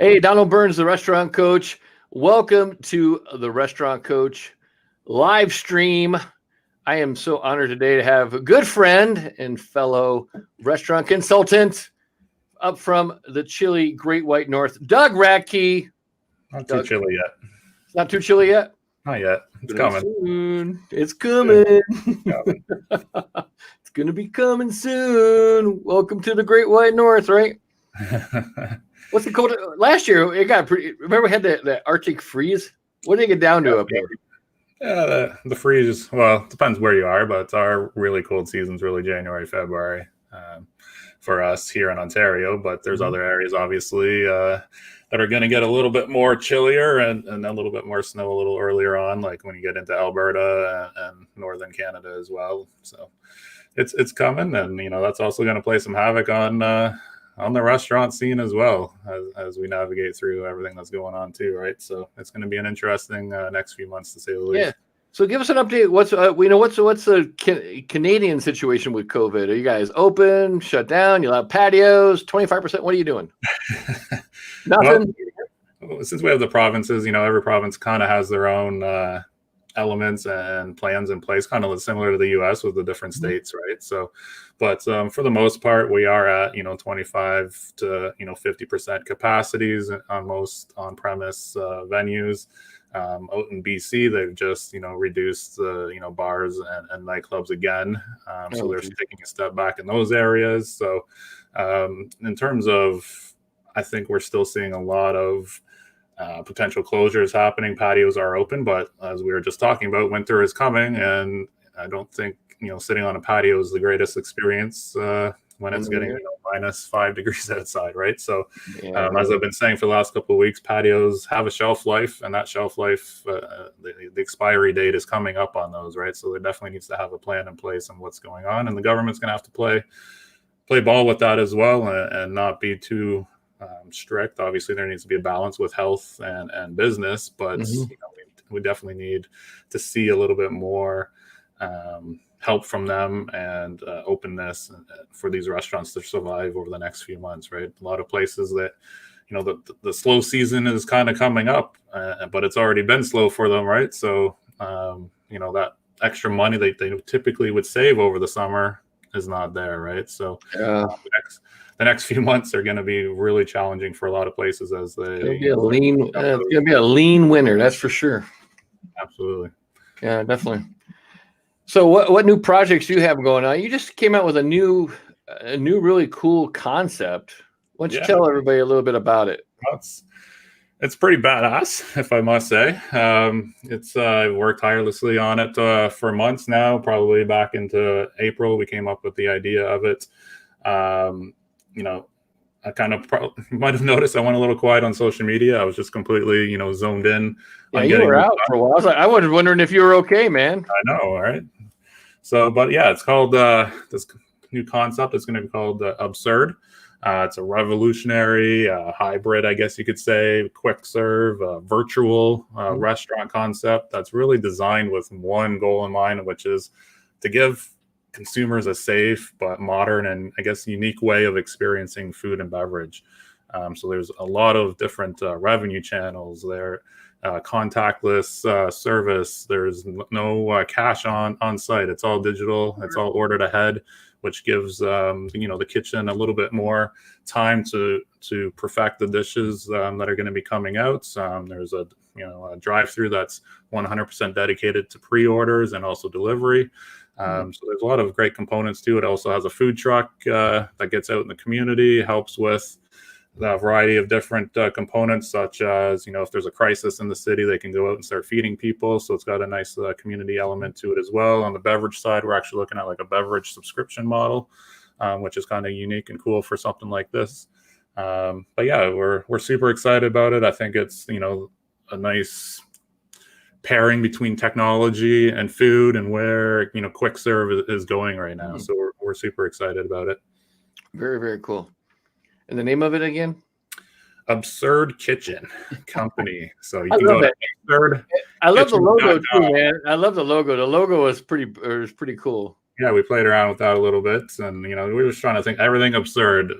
Hey, Donald Burns, the restaurant coach. Welcome to the Restaurant Coach live stream. I am so honored today to have a good friend and fellow restaurant consultant up from the chilly Great White North, Doug Radkey. Not too chilly yet. It's not too chilly yet? Not yet. It's coming. Soon. It's coming. It's going to be coming soon. Welcome to the Great White North, right? What's the cold? Last year, it got pretty. Remember, we had the Arctic freeze? What did it get down to up there? Yeah, the freeze. Well, it depends where you are, but our really cold season's really January, February for us here in Ontario. But there's other areas, obviously, that are going to get a little bit more chillier and a little bit more snow a little earlier on, like when you get into Alberta and northern Canada as well. So it's coming, and that's also going to play some havoc on the restaurant scene as well as we navigate through everything that's going on too, right? So it's going to be an interesting next few months to say the least. Yeah. So give us an update. What's the Canadian situation with COVID? Are you guys open, shut down? You allow patios, 25%? What are you doing? Nothing. Well, since we have the provinces, every province kind of has their own elements and plans in place, kind of similar to the U.S. with the different states, right? So, but for the most part, we are at 25 to 50% capacities on most on-premise venues. Out in BC, they've just reduced the bars and nightclubs again, so they're taking a step back in those areas. So, in terms of, I think we're still seeing a lot of potential closures happening. Patios are open, but as we were just talking about, winter is coming, and I don't think sitting on a patio is the greatest experience when it's getting -5 degrees outside, right? So as I've been saying for the last couple of weeks, patios have a shelf life, and that shelf life, the expiry date is coming up on those, right? So there definitely needs to have a plan in place on what's going on, and the government's going to have to play ball with that as well, and not be too strict. Obviously, there needs to be a balance with health and business, but we definitely need to see a little bit more help from them and openness for these restaurants to survive over the next few months, right? A lot of places that the slow season is kind of coming up, but it's already been slow for them, right? So that extra money they typically would save over the summer is not there, right? So the next few months are going to be really challenging for a lot of places as they. It's going to be a lean winter, that's for sure. Absolutely. Yeah, definitely. So, what new projects do you have going on? You just came out with a new really cool concept. Why don't you tell everybody a little bit about it? It's pretty badass, if I must say. I've worked tirelessly on it for months now. Probably back into April, we came up with the idea of it. I kind of you might have noticed I went a little quiet on social media. I was just completely, zoned in. Yeah, you were out for a while. I was wondering if you were okay, man. I know, right? So, but yeah, it's called this new concept. It's going to be called Absurd. It's a revolutionary hybrid, I guess you could say, quick serve, virtual restaurant concept that's really designed with one goal in mind, which is to give consumers a safe but modern and I guess unique way of experiencing food and beverage. So there's a lot of different revenue channels there. Contactless service. There's no cash on site. It's all digital. It's all ordered ahead, which gives the kitchen a little bit more time to perfect the dishes that are going to be coming out. There's a drive-through that's 100% dedicated to pre-orders and also delivery. So there's a lot of great components to it. It also has a food truck that gets out in the community, helps with the variety of different components, such as, if there's a crisis in the city, they can go out and start feeding people. So it's got a nice community element to it as well. On the beverage side, we're actually looking at like a beverage subscription model, which is kind of unique and cool for something like this. But yeah, we're super excited about it. I think it's, a nice pairing between technology and food and where, quick serve is going right now. So we're super excited about it. Very, very cool. And the name of it again? Absurd Kitchen Company. So you can go to Absurd. I love the logo too, man. I love the logo. The logo is pretty cool. yeah, we played around with that a little bit, and we were just trying to think everything absurd,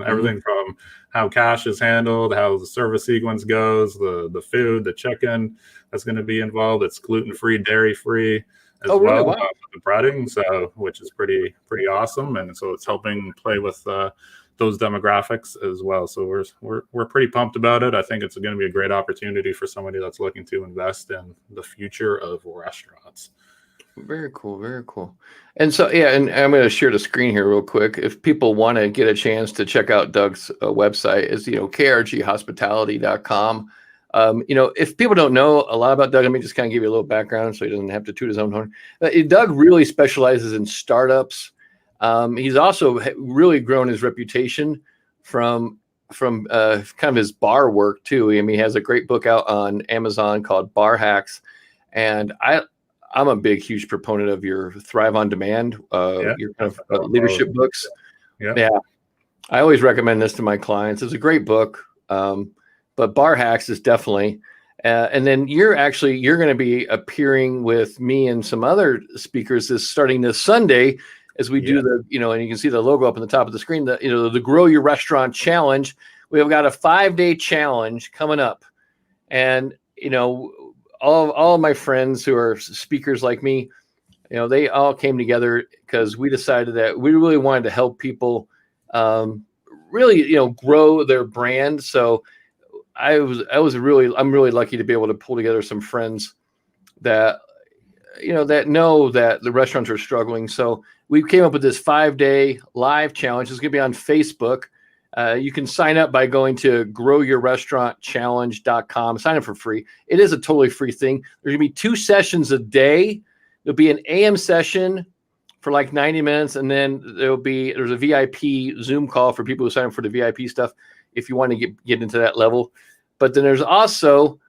everything from how cash is handled, how the service sequence goes, the food, the chicken that's going to be involved. It's gluten-free, dairy-free as Oh, really? well, Wow. the breading, so which is pretty awesome, and so it's helping play with those demographics as well. So we're pretty pumped about it. I think it's going to be a great opportunity for somebody that's looking to invest in the future of restaurants. Very cool. Very cool. And so, yeah, and I'm going to share the screen here real quick. If people want to get a chance to check out Doug's website, is krghospitality.com. If people don't know a lot about Doug, let me just kind of give you a little background so he doesn't have to toot his own horn. Doug really specializes in startups. He's also really grown his reputation from kind of his bar work too. I mean, he has a great book out on Amazon called Bar Hacks, and I'm a huge proponent of your Thrive on Demand, your kind of leadership books. Yeah. I always recommend this to my clients. It's a great book, but Bar Hacks is definitely. And then you're going to be appearing with me and some other speakers starting this Sunday as we do and you can see the logo up on the top of the screen, the Grow Your Restaurant Challenge. We have got a 5-day challenge coming up, and all of my friends who are speakers like me, they all came together because we decided that we really wanted to help people really, grow their brand. So I'm really lucky to be able to pull together some friends that, that know that the restaurants are struggling. So we came up with this 5-day live challenge. It's going to be on Facebook. You can sign up by going to growyourrestaurantchallenge.com. Sign up for free. It is a totally free thing. There's going to be 2 sessions a day. There'll be an AM session for like 90 minutes, and then there's a VIP Zoom call for people who sign up for the VIP stuff if you want to get into that level. But then there's also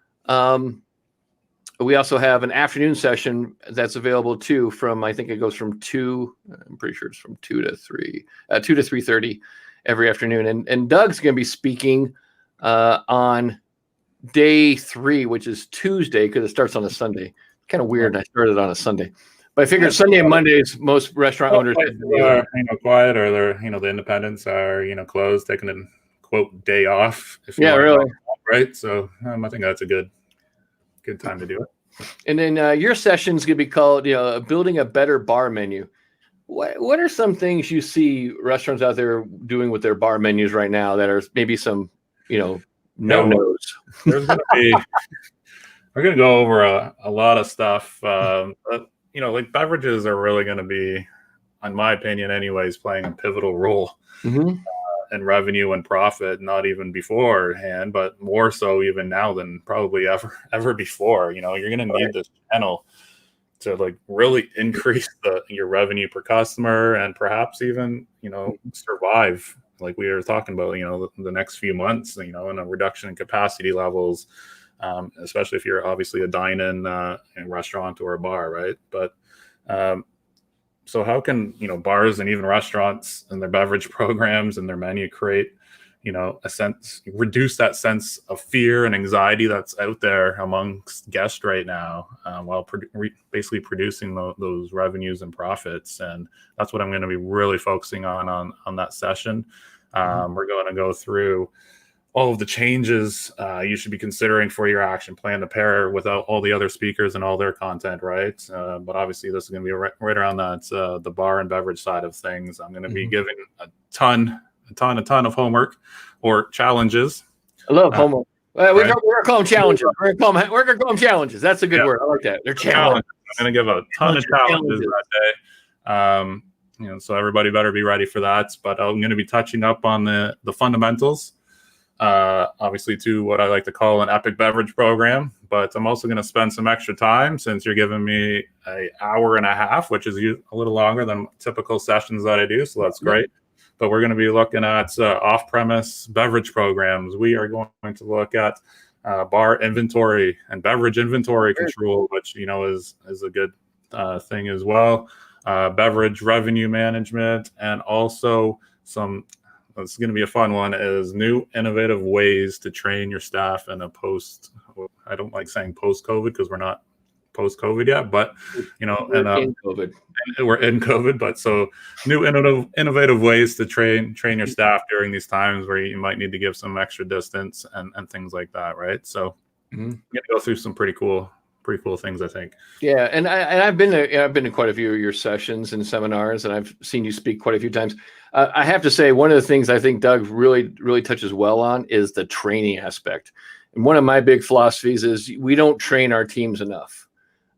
we also have an afternoon session that's available too. I think it goes from 2. I'm pretty sure it's from 2 to 3:30. Every afternoon. And Doug's going to be speaking on day 3, which is Tuesday, because it starts on a Sunday. Kind of weird. I started on a Sunday, but I figured Sunday and Mondays, most restaurant owners are quiet, or they're the independents are closed, taking a quote day off. Really. Right. So I think that's a good time to do it. And then your session's going to be called Building a Better Bar Menu. What are some things you see restaurants out there doing with their bar menus right now that are maybe some, no-nos? There's going to be, we're going to go over a lot of stuff. But, like beverages are really going to be, in my opinion anyways, playing a pivotal role in revenue and profit, not even beforehand, but more so even now than probably ever before. You're going to need this channel to like really increase your revenue per customer, and perhaps even survive, like we were talking about, the next few months, in a reduction in capacity levels, especially if you're obviously a dine-in restaurant or a bar, right? But so how can bars and even restaurants and their beverage programs and their menu create reduce that sense of fear and anxiety that's out there amongst guests right now, while basically producing those revenues and profits? And that's what I'm going to be really focusing on that session. We're going to go through all of the changes you should be considering for your action plan to pair with all the other speakers and all their content, right? But obviously this is going to be right around that the bar and beverage side of things. I'm going to be giving a ton of homework or challenges. I love homework. We're going to call them challenges. We're going to call them challenges. That's a good word. I like that. They're challenges. I'm going to give a ton of challenges that day. So everybody better be ready for that. But I'm going to be touching up on the fundamentals, obviously, to what I like to call an epic beverage program. But I'm also going to spend some extra time, since you're giving me an hour and a half, which is a little longer than typical sessions that I do. So that's great. But we're going to be looking at off-premise beverage programs. We are going to look at bar inventory and beverage inventory control, which is a good thing as well. Beverage revenue management, and also some. It's going to be a fun one, is new innovative ways to train your staff in a I don't like saying post-COVID, because we're not post COVID yet, but We're in COVID. we're in COVID, but so new innovative ways to train your staff during these times where you might need to give some extra distance and things like that, right? So you get to go through some pretty cool things, I think. Yeah, and I've been to quite a few of your sessions and seminars, and I've seen you speak quite a few times. I have to say, one of the things I think Doug really touches well on is the training aspect. And one of my big philosophies is we don't train our teams enough.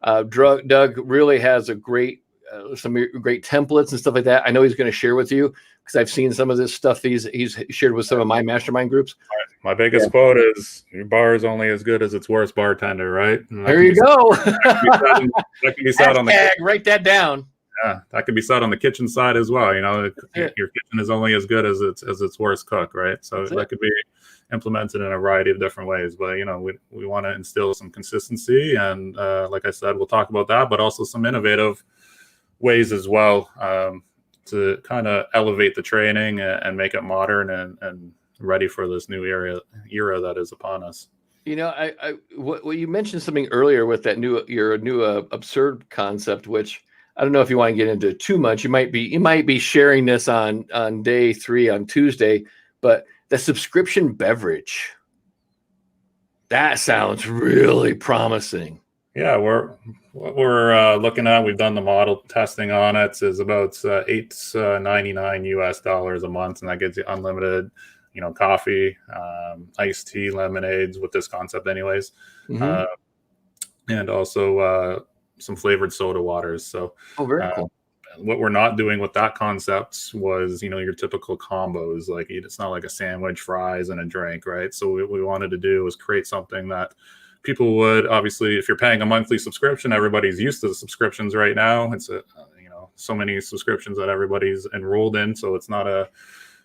Doug really has some great templates and stuff like that. I know he's going to share with you because I've seen some of this stuff he's shared with some of my mastermind groups. My biggest quote is, your bar is only as good as its worst bartender, right? There you go. That can be said on the write that down. Yeah, that can be said on the kitchen side as well. Your kitchen is only as good as its worst cook, right? So that could be implemented in a variety of different ways. But we want to instill some consistency, and like I said, we'll talk about that, but also some innovative ways as well to kind of elevate the training and make it modern and ready for this new era that is upon us. What you mentioned something earlier with that your new absurd concept, which I don't know if you want to get into too much. You might be sharing this on day 3 on Tuesday, but the subscription beverage, that sounds really promising. Yeah, what we're looking at, we've done the model testing on it, is about $8.99 a month, and that gives you unlimited coffee, iced tea, lemonades with this concept anyways. And also some flavored soda waters. So very cool. What we're not doing with that concept was, your typical combos. Like, it's not like a sandwich, fries, and a drink, right? So what we wanted to do was create something that people would, obviously, if you're paying a monthly subscription, everybody's used to the subscriptions right now. It's so many subscriptions that everybody's enrolled in. So it's not a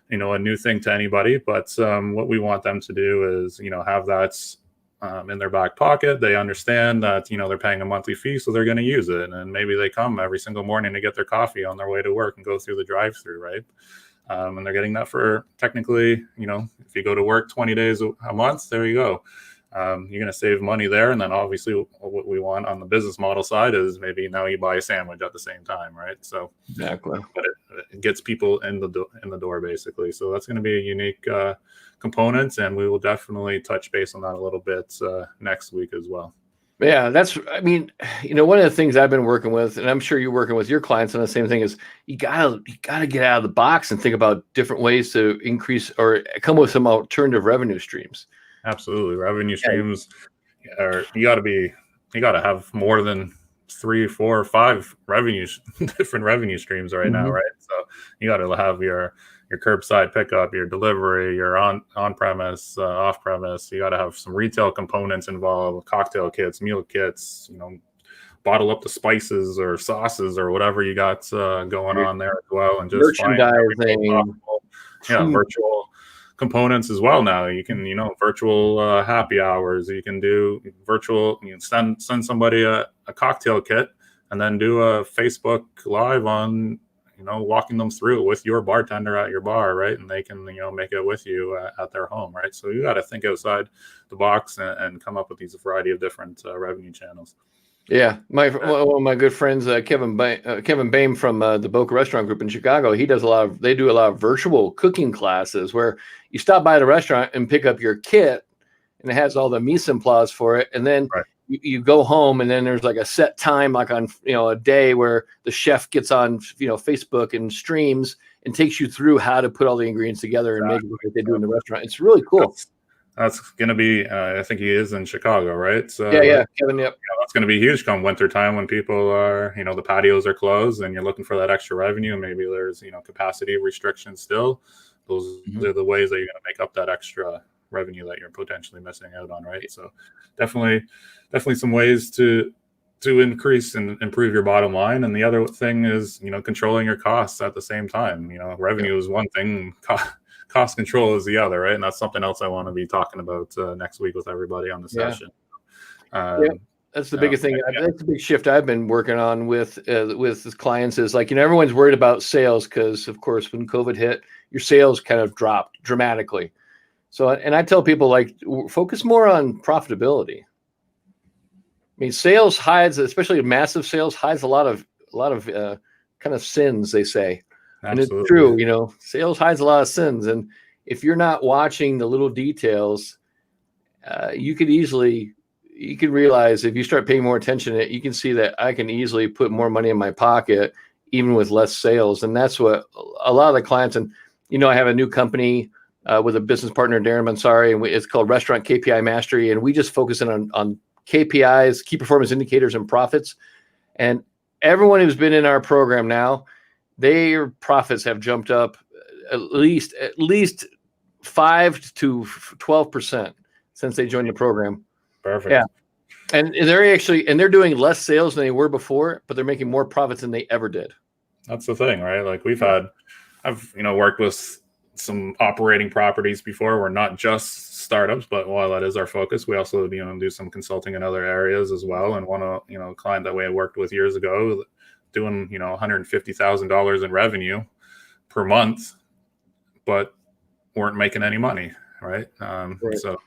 new thing to anybody, but what we want them to do is, have that in their back pocket. They understand that, they're paying a monthly fee, so they're going to use it. And maybe they come every single morning to get their coffee on their way to work and go through the drive-through, right? And they're getting that for technically, if you go to work 20 days a month, there you go. You're going to save money there. And then obviously what we want on the business model side is maybe now you buy a sandwich at the same time, right? So exactly, but it gets people in the door basically. So that's going to be a unique component, and we will definitely touch base on that a little bit next week as well. Yeah, one of the things I've been working with, and I'm sure you're working with your clients on the same thing, is you gotta get out of the box and think about different ways to increase or come with some alternative revenue streams. Absolutely. Revenue streams you gotta have more than 3, 4, 5 different revenue streams right now, right? So you gotta have your curbside pickup, your delivery, your on-premise, off-premise. You gotta have some retail components involved, cocktail kits, meal kits, bottle up the spices or sauces or whatever you got going on there as well, and just merchandising. Virtual components as well. Now you can virtual happy hours. You can do virtual, send somebody a cocktail kit and then do a Facebook live on walking them through it with your bartender at your bar, right? And they can make it with you at their home, right? So you got to think outside the box and come up with these variety of different revenue channels. Yeah, one of my good friends, Kevin Baim from the Boca Restaurant Group in Chicago, they do a lot of virtual cooking classes where you stop by the restaurant and pick up your kit, and it has all the mise en place for it, and then you go home, and then there's like a set time, like on a day where the chef gets on Facebook and streams and takes you through how to put all the ingredients together and make it like they do in the restaurant. It's really cool. That's going to be, I think he is in Chicago, right? So yeah, Kevin, yep. That's going to be huge come winter time when people are, the patios are closed and you're looking for that extra revenue. And maybe there's, capacity restrictions still. Those are the ways that you're going to make up that extra revenue that you're potentially missing out on, right? So definitely some ways to increase and improve your bottom line. And the other thing is, controlling your costs at the same time. Revenue is one thing, cost control is the other, right? And that's something else I want to be talking about next week with everybody on the session. That's the biggest thing. That's the big shift I've been working on with clients is like, everyone's worried about sales because, of course, when COVID hit, your sales kind of dropped dramatically. So, and I tell people, like, focus more on profitability. mean, sales hides, especially massive sales, hides a lot of kind of sins, they say. And it's Absolutely. true, you know, sales hides a lot of sins. And if you're not watching the little details, you could realize if you start paying more attention to it, you can see that I can easily put more money in my pocket, even with less sales. And that's what a lot of the clients, and, you know, I have a new company with a business partner, Darren Mansari, and it's called Restaurant KPI Mastery. And we just focus in on KPIs, key performance indicators, and profits. And everyone who's been in our program now, their profits have jumped up at least 5 to 12% since they joined the program. Perfect. Yeah. And they're doing less sales than they were before, but they're making more profits than they ever did. That's the thing, right? Like I've worked with some operating properties before. We're not just startups, but while that is our focus, we also, do some consulting in other areas as well. And one, client that we had worked with years ago doing, $150,000 in revenue per month, but weren't making any money. Right. Right. So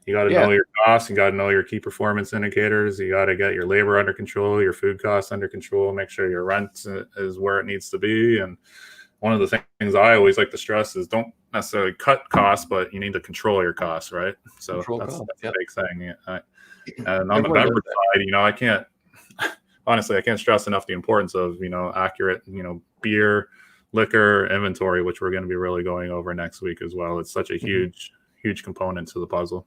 you got to know your costs. You got to know your key performance indicators. You got to get your labor under control, your food costs under control, make sure your rent is where it needs to be. And one of the things I always like to stress is don't necessarily cut costs, but you need to control your costs, right? So that's a big thing. And on the beverage side, I can't stress enough the importance of, accurate, beer, liquor inventory, which we're going to be really going over next week as well. It's such a huge component to the puzzle.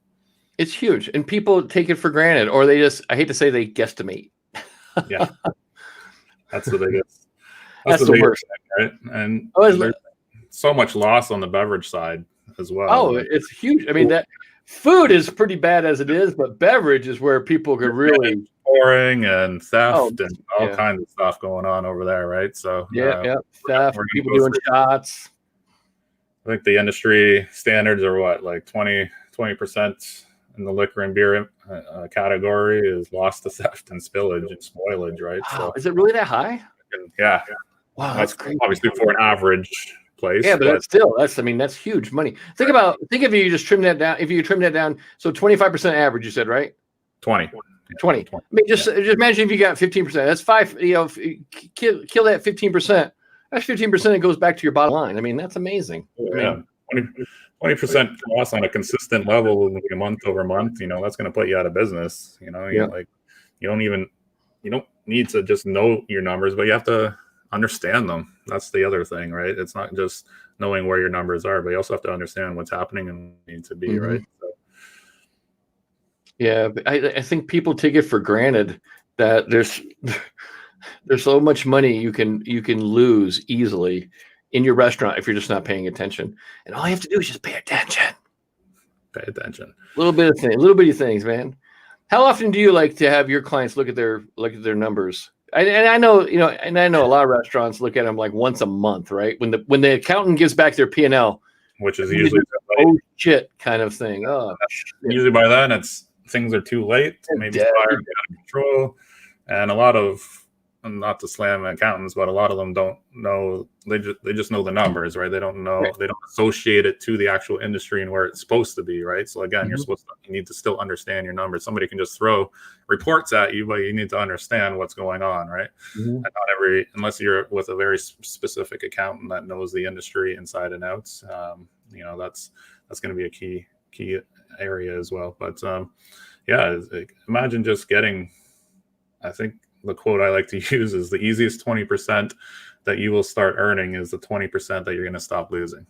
It's huge. And people take it for granted, or I hate to say, they guesstimate. Yeah. That's the biggest. That's the worst thing, right? And there's so much loss on the beverage side as well. Oh, it's huge. I mean, that food is pretty bad as it is, but beverage is where people could really pouring and theft and all kinds of stuff going on over there, right? So theft, people doing shots. I think the industry standards are what, like 20% in the liquor and beer category is loss to theft and spillage and spoilage, right? Wow, so is it really that high? Yeah. Wow, that's crazy. Obviously for an average place. Yeah, but that's huge money. Think if you just trim that down. If you trim that down, so 25% average, you said, right? 20. 20. I mean, just imagine if you got 15%. That's 5. Kill that 15%. That's 15% that goes back to your bottom line. I mean, that's amazing. Yeah. 20% loss on a consistent level month over month. That's going to put you out of business. You don't need to just know your numbers, but you have to understand them. That's the other thing, right? It's not just knowing where your numbers are, but you also have to understand what's happening and need to be right. So. Yeah, but I think people take it for granted that there's so much money you can lose easily in your restaurant if you're just not paying attention. And all you have to do is just pay attention. Pay attention. Little bitty things, man. How often do you like to have your clients look at their numbers? And I know, a lot of restaurants look at them like once a month, right? When the accountant gives back their P&L, which is usually oh shit kind of thing. Oh, usually by then things are too late, maybe out of control, and a lot of, not to slam accountants, but a lot of them don't know. They just know the numbers, right? They don't know. Right. They don't associate it to the actual industry and where it's supposed to be, right? So again, you need to still understand your numbers. Somebody can just throw reports at you, but you need to understand what's going on, right? And not unless you're with a very specific accountant that knows the industry inside and out. That's going to be a key area as well. But imagine just getting, I think, the quote I like to use is the easiest 20% that you will start earning is the 20% that you're going to stop losing.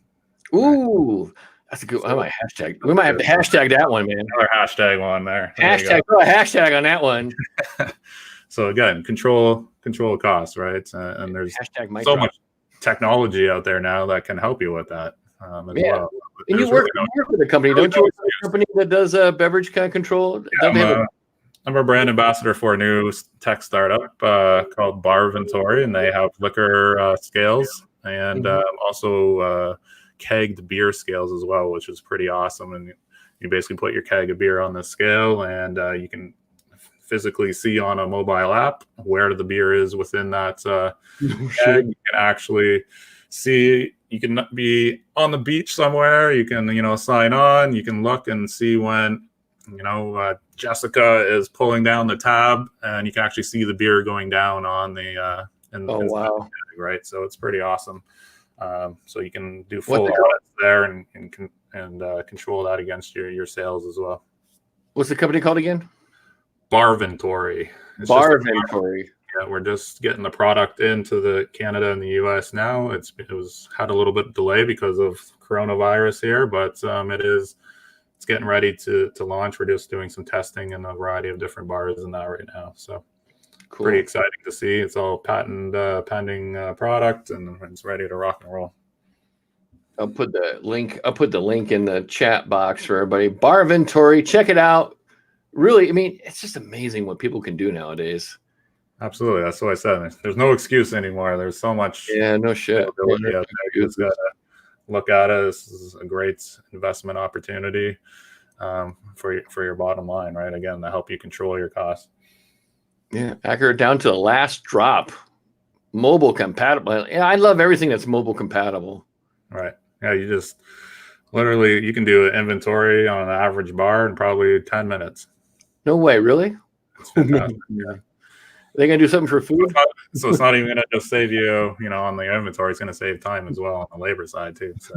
Ooh, that's a good one. I might hashtag. We might have to hashtag that one, man. Another hashtag one there. Throw a hashtag on that one. So again, control costs, right? And there's so much technology out there now that can help you with that as well. And you work with a company, don't you? Work with a company that does beverage kind of control. I'm a brand ambassador for a new tech startup called Barventory, and they have liquor scales and also kegged beer scales as well, which is pretty awesome. And you basically put your keg of beer on the scale, and you can physically see on a mobile app where the beer is within that keg. You can actually see. You can be on the beach somewhere. You can sign on. You can look and see when Jessica is pulling down the tab, and you can actually see the beer going down on the wow. Right. So it's pretty awesome. So you can do full audits there and control that against your sales as well. What's the company called again? Barventory. Barventory. Yeah, we're just getting the product into the Canada and the US now. It was had a little bit of delay because of coronavirus here, but it's getting ready to launch. We're just doing some testing in a variety of different bars in that right now. So cool. Pretty exciting to see. It's all patent pending product, and it's ready to rock and roll. I'll put the link in the chat box for everybody. Barventory, check it out. Really, I mean, it's just amazing what people can do nowadays. Absolutely. That's what I said. There's no excuse anymore. There's so much. Yeah, no shit. You just got to look at it. This is a great investment opportunity for your bottom line, right? Again, to help you control your costs. Yeah, accurate down to the last drop. Mobile compatible. Yeah, I love everything that's mobile compatible. Right. Yeah, you just literally you can do an inventory on an average bar in probably 10 minutes. No way, really? It's fantastic. Yeah. They gonna do something for food? So it's not even gonna just save you, on the inventory. It's gonna save time as well on the labor side too. So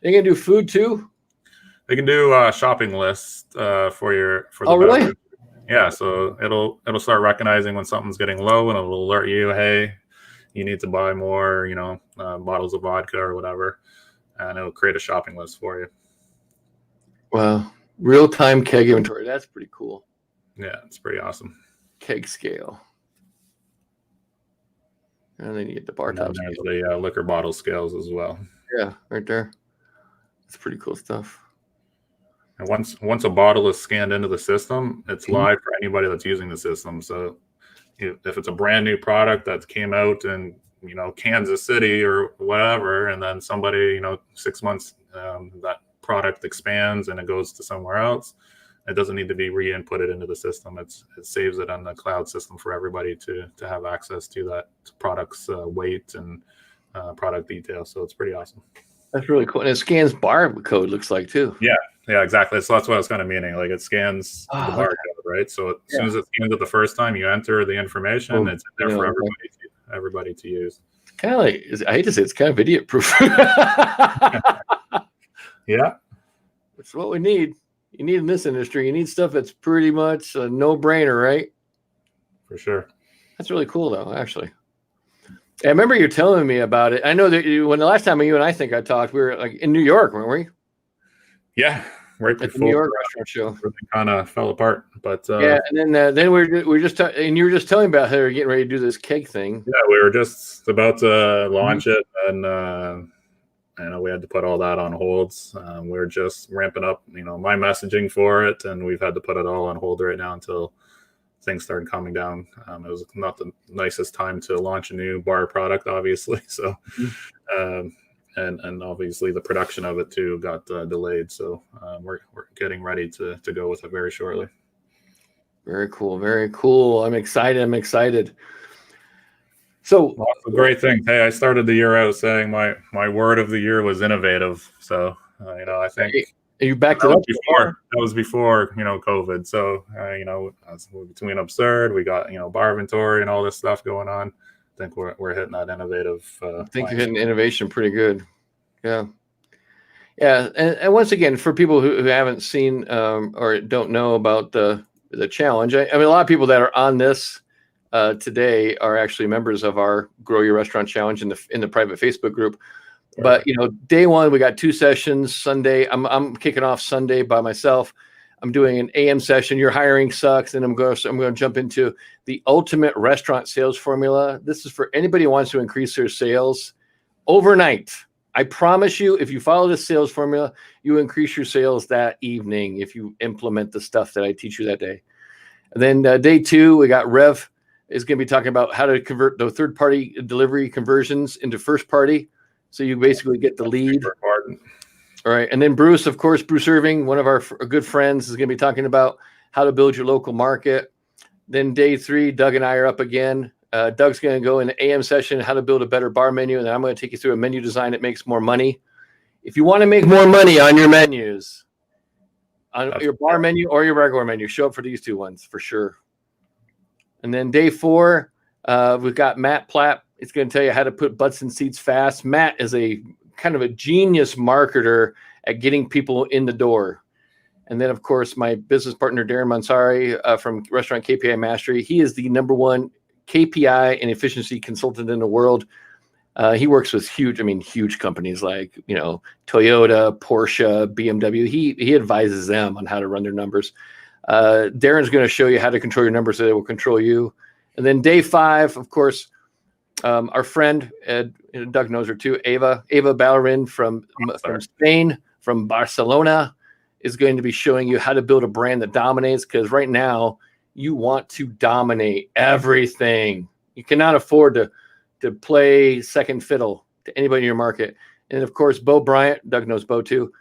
they gonna do food too? They can do a shopping list for the really? beverage. Yeah, so it'll start recognizing when something's getting low, and it'll alert you, hey, you need to buy more, bottles of vodka or whatever, and it'll create a shopping list for you. Wow, real-time keg inventory. That's pretty cool. Yeah, it's pretty awesome. Keg scale. And then you get the bar top scale. There's the liquor bottle scales as well. Yeah, right there. It's pretty cool stuff. And once a bottle is scanned into the system, it's live for anybody that's using the system. So if it's a brand new product that came out in Kansas City or whatever, and then somebody 6 months that product expands and it goes to somewhere else, it doesn't need to be re-inputted into the system. It saves it on the cloud system for everybody to have access to that product's weight and product details. So it's pretty awesome. That's really cool. And it scans barcode, looks like, too. Yeah, exactly. So that's what I was kind of meaning. Like it scans the barcode, right? So as soon as it scans it the first time, you enter the information. It's in there for everybody to use. Kind of like, I hate to say, it's kind of idiot proof. Yeah, it's what we need. You need in this industry. You need stuff that's pretty much a no-brainer, right? For sure. That's really cool, though. Actually, I remember you telling me about it. I know that when the last time you and I think I talked, we were like in New York, weren't we? Yeah, right before at the New York restaurant show. Everything kind of fell apart, but yeah. And then we're just and you were just telling me about how you're getting ready to do this keg thing. Yeah, we were just about to launch it, and we had to put all that on hold. We were just ramping up, my messaging for it, and we've had to put it all on hold right now until things started calming down. It was not the nicest time to launch a new bar product, obviously. So, and obviously the production of it too got delayed. So we're getting ready to go with it very shortly. Very cool. Very cool. I'm excited. So lots of great things. Hey, I started the year out saying my word of the year was innovative. So, I think you backed it up before. That was before, COVID. So, between Absurd, we got, Barventory and all this stuff going on. I think we're hitting that innovative. I think you're hitting innovation pretty good. Yeah. Yeah. And once again, for people who haven't seen or don't know about the challenge, I mean, a lot of people that are on this today are actually members of our Grow Your Restaurant Challenge in the private Facebook group. But day one, we got 2 sessions. Sunday, I'm kicking off Sunday by myself. I'm doing an AM session. Your hiring sucks, and I'm going to jump into the ultimate restaurant sales formula. This is for anybody who wants to increase their sales overnight. I promise you, if you follow this sales formula, you increase your sales that evening if you implement the stuff that I teach you that day. And then day 2, we got Rev is going to be talking about how to convert the third-party delivery conversions into first-party. So you basically get the lead. All right. And then Bruce, of course, Bruce Irving, one of our good friends, is going to be talking about how to build your local market. Then day 3, Doug and I are up again. Doug's going to go in the AM session, how to build a better bar menu. And then I'm going to take you through a menu design that makes more money. If you want to make more money on your menus, on your bar menu or your regular menu. Show up for these two ones for sure. And then day 4, we've got Matt Platt. It's going to tell you how to put butts in seats fast. Matt is a kind of a genius marketer at getting people in the door. And then, of course, my business partner, Darren Mansari from Restaurant KPI Mastery. He is the #1 KPI and efficiency consultant in the world. He works with huge companies like, Toyota, Porsche, BMW. He advises them on how to run their numbers. Darren's going to show you how to control your numbers so they will control you. And then day 5, of course, our friend, Doug knows her too, Eva Ballerin from Spain, from Barcelona, is going to be showing you how to build a brand that dominates, because right now you want to dominate everything. You cannot afford to play second fiddle to anybody in your market. And of course, Bo Bryant, Doug knows Bo too.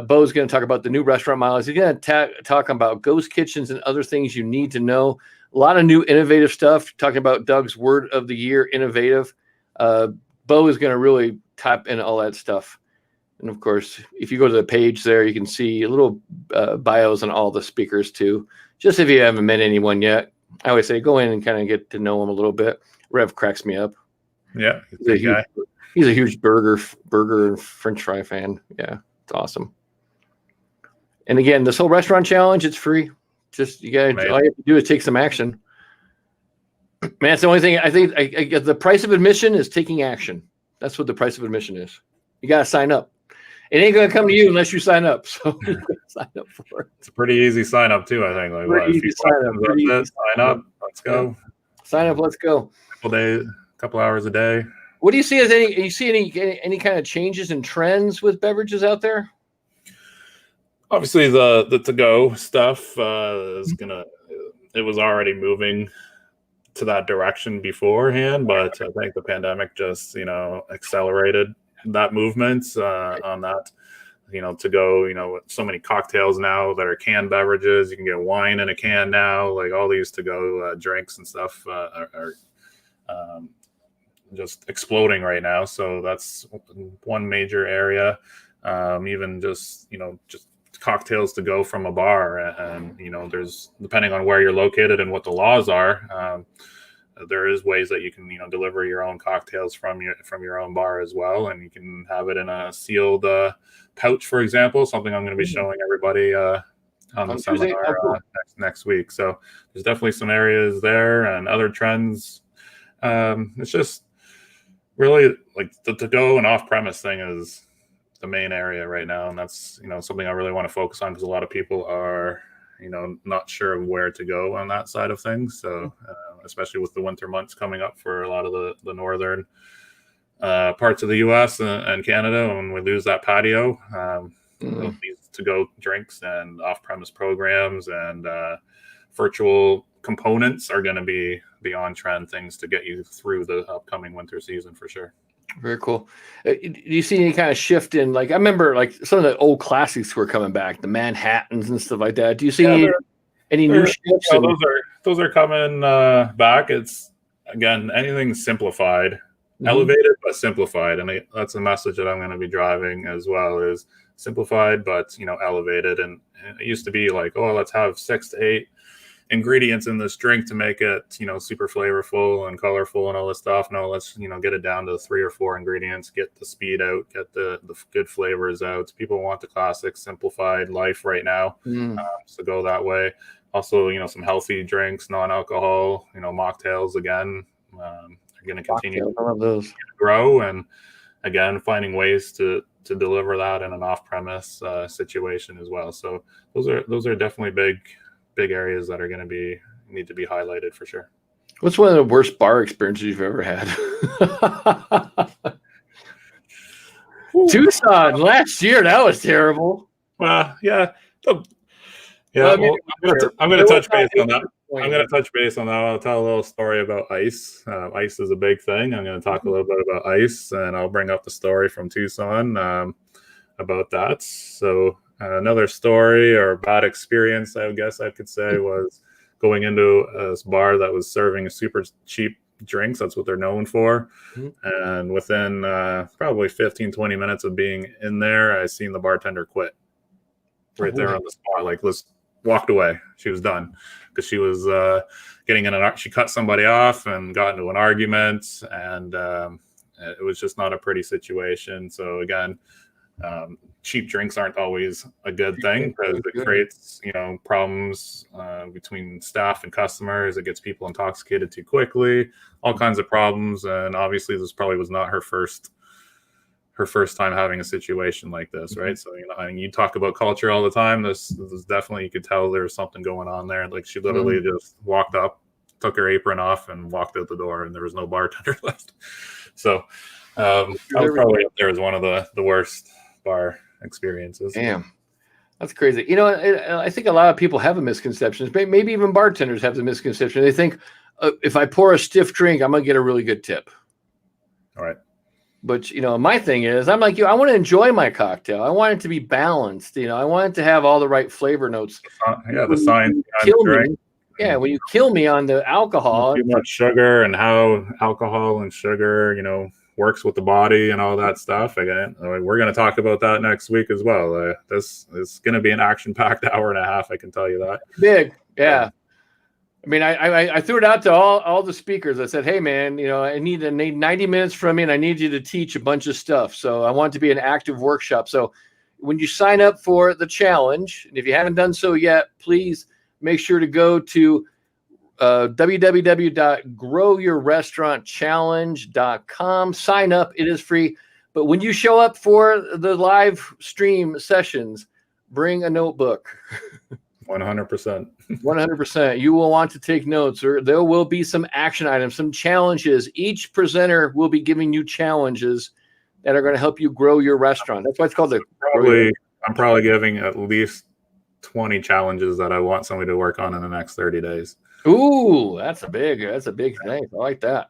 Bo's going to talk about the new restaurant models. He's going to talk about ghost kitchens and other things you need to know. A lot of new innovative stuff, talking about Doug's word of the year, innovative. Bo is going to really tap into all that stuff. And of course, if you go to the page there, you can see a little bios on all the speakers too. Just if you haven't met anyone yet, I always say go in and kind of get to know them a little bit. Rev cracks me up. Yeah, he's a huge burger and French fry fan. Yeah, it's awesome. And again, this whole restaurant challenge, it's free. Just all you have to do is take some action. Man, it's the only thing I think. The price of admission is taking action. That's what the price of admission is. You got to sign up. It ain't going to come to you unless you sign up. So you got to sign up for it. It's a pretty easy sign up too, I think. Sign up. Let's go. Sign up. Let's go. Couple hours a day. What do you see as any kind of changes in trends with beverages out there? Obviously, the to-go stuff it was already moving to that direction beforehand, but I think the pandemic just accelerated that movement on that. To go, with so many cocktails now that are canned beverages. You can get wine in a can now. Like all these to-go drinks and stuff are just exploding right now. So that's one major area. Even just cocktails to go from a bar, and there's, depending on where you're located and what the laws are, there is ways that you can deliver your own cocktails from your own bar as well, and you can have it in a sealed pouch, for example. Something I'm going to be showing everybody on the seminar next week. So there's definitely some areas there and other trends. It's just really like the to-go and off-premise thing is the main area right now, and that's something I really want to focus on, because a lot of people are not sure where to go on that side of things. So especially with the winter months coming up for a lot of the northern parts of the US and Canada, when we lose that patio, these to-go drinks and off-premise programs and virtual components are going to be the on-trend things to get you through the upcoming winter season for sure. Very cool. Do you see any kind of shift in, like, I remember like some of the old classics were coming back, the Manhattans and stuff like that. Do you see any new shifts? Those are coming back. It's, again, anything simplified, elevated but simplified, and that's a message that I'm going to be driving as well, is simplified but elevated. And it used to be like, oh, let's have 6 to 8 ingredients in this drink to make it super flavorful and colorful and all this stuff. No, let's get it down to 3 or 4 ingredients, get the speed out, get the good flavors out. People want the classic simplified life right now, so go that way. Also, some healthy drinks, non-alcohol, mocktails again are going to continue to grow, and again, finding ways to deliver that in an off-premise situation as well. So those are definitely big areas that are going to need to be highlighted for sure. What's one of the worst bar experiences you've ever had? Tucson last year, that was terrible. Yeah. I'm going to touch base on that. I'm going to touch base on that. I'll tell a little story about ice. Ice is a big thing. I'm going to talk a little bit about ice, and I'll bring up the story from Tucson about that. So another story or bad experience, I guess I could say, was going into a bar that was serving super cheap drinks. That's what they're known for. And within probably 15, 20 minutes of being in there, I seen the bartender quit. right there on the spot. Like, let's walked away. She was done because she was getting in she cut somebody off and got into an argument, and it was just not a pretty situation. So again, cheap drinks aren't always a good thing because it creates, problems between staff and customers. It gets people intoxicated too quickly, all kinds of problems. And obviously this probably was not her first time having a situation like this, right? So, you talk about culture all the time. This is definitely, you could tell there was something going on there. Like, she literally just walked up, took her apron off, and walked out the door, and there was no bartender left. So I was probably up there as one of the worst bar experiences. Damn, that's crazy. I think a lot of people have a misconception. Maybe even bartenders have the misconception. They think if I pour a stiff drink, I'm gonna get a really good tip. All right. But my thing is, I'm like you. I want to enjoy my cocktail. I want it to be balanced. I want it to have all the right flavor notes. The science. Yeah, when you kill me on the alcohol, too much sugar, and how alcohol and sugar, works with the body and all that stuff. Again, we're going to talk about that next week as well. This is going to be an action-packed hour and a half. I can tell you that. Big, yeah. I mean, I threw it out to all the speakers. I said, hey, man, I need 90 minutes from you, and I need you to teach a bunch of stuff. So I want it to be an active workshop. So when you sign up for the challenge, and if you haven't done so yet, please make sure to go to www.growyourrestaurantchallenge.com. Sign up. It is free. But when you show up for the live stream sessions, bring a notebook. 100%. 100%. You will want to take notes, or there will be some action items, some challenges. Each presenter will be giving you challenges that are going to help you grow your restaurant. That's why it's called I'm probably giving at least 20 challenges that I want somebody to work on in the next 30 days. Ooh, that's a big thing. I like that.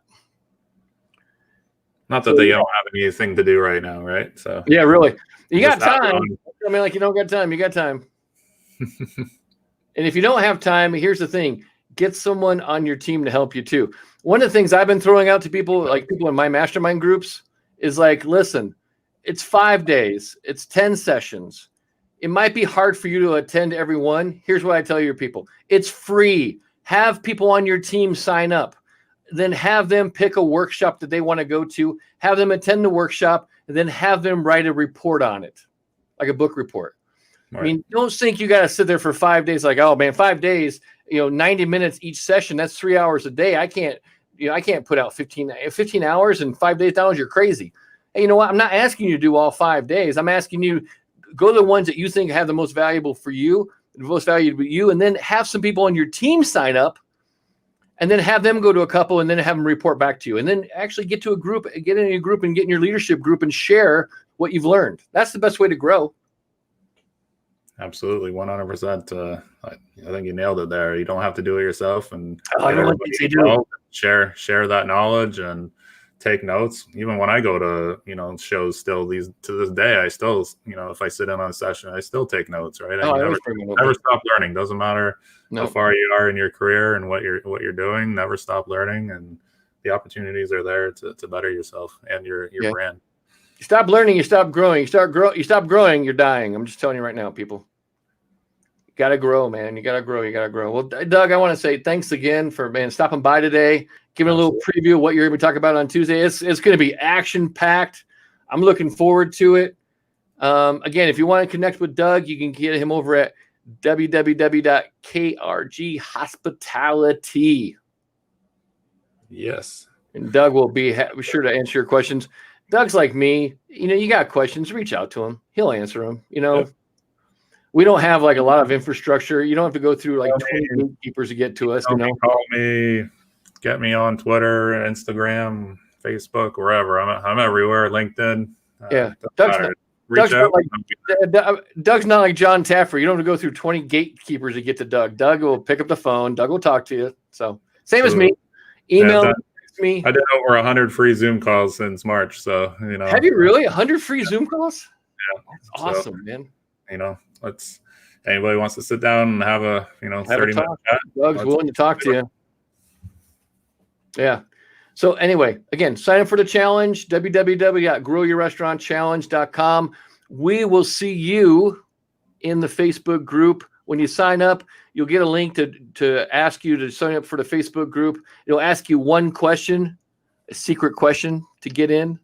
Not that they don't have anything to do right now, right? So yeah, really. You got time. I mean, like, you don't got time. You got time. And if you don't have time, here's the thing. Get someone on your team to help you too. One of the things I've been throwing out to people, like people in my mastermind groups, is like, listen, it's 5 days. It's 10 sessions. It might be hard for you to attend every one. Here's what I tell your people. It's free. Have people on your team sign up. Then have them pick a workshop that they want to go to. Have them attend the workshop, and then have them write a report on it, like a book report. Right. I mean, don't think you got to sit there for 5 days like, oh, man, 5 days, 90 minutes each session. That's 3 hours a day. I can't put out 15 hours in 5 days. You're crazy. Hey, you know what? I'm not asking you to do all 5 days. I'm asking you, go to the ones that you think have the most valuable for you, the most valuable to you, and then have some people on your team sign up, and then have them go to a couple, and then have them report back to you, and then actually get in a group and get in your leadership group and share what you've learned. That's the best way to grow. Absolutely, 100%. I think you nailed it there. You don't have to do it yourself, and share that knowledge and take notes. Even when I go to shows, still to this day, I still if I sit in on a session, I still take notes. Right? I never stop learning. Doesn't matter how far you are in your career and what you're doing. Never stop learning, and the opportunities are there to better yourself and your brand. You stop learning, you stop growing. You stop growing, you're dying. I'm just telling you right now, people. You got to grow, man. You got to grow. Well, Doug, I want to say thanks again for stopping by today, giving a little preview of what you're going to be talking about on Tuesday. It's going to be action-packed. I'm looking forward to it. Again, if you want to connect with Doug, you can get him over at www.KRG Hospitality. Yes. And Doug will be sure to answer your questions. Doug's like me. You got questions, reach out to him. He'll answer them. Yep. We don't have like a lot of infrastructure. You don't have to go through like 20 gatekeepers to get to us. Call me, get me on Twitter, Instagram, Facebook, wherever. I'm everywhere. LinkedIn. Yeah. Doug's not like John Taffer. You don't have to go through 20 gatekeepers to get to Doug. Doug will pick up the phone. Doug will talk to you. So same as me. Email me. I did over 100 free Zoom calls since March. So, Have you really? 100 free Zoom calls? Yeah. That's awesome, man. Anybody wants to sit down and have a 30-minute chat. Doug's willing to talk to you. Yeah. So anyway, again, sign up for the challenge, www.growyourrestaurantchallenge.com. We will see you in the Facebook group. When you sign up, you'll get a link to ask you to sign up for the Facebook group. It'll ask you one question, a secret question to get in.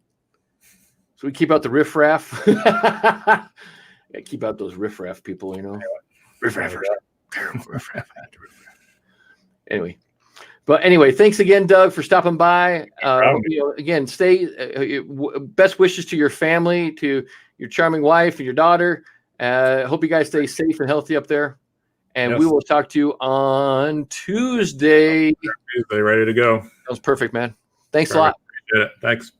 So we keep out the riffraff. Keep out those riffraff people, you know. Riffraffers. Anyway. But anyway, thanks again, Doug, for stopping by. Again, best wishes to your family, to your charming wife and your daughter. Hope you guys stay safe and healthy up there. And we will talk to you on Tuesday. Tuesday, ready to go. That was perfect, man. Thanks a lot. Appreciate it. Thanks.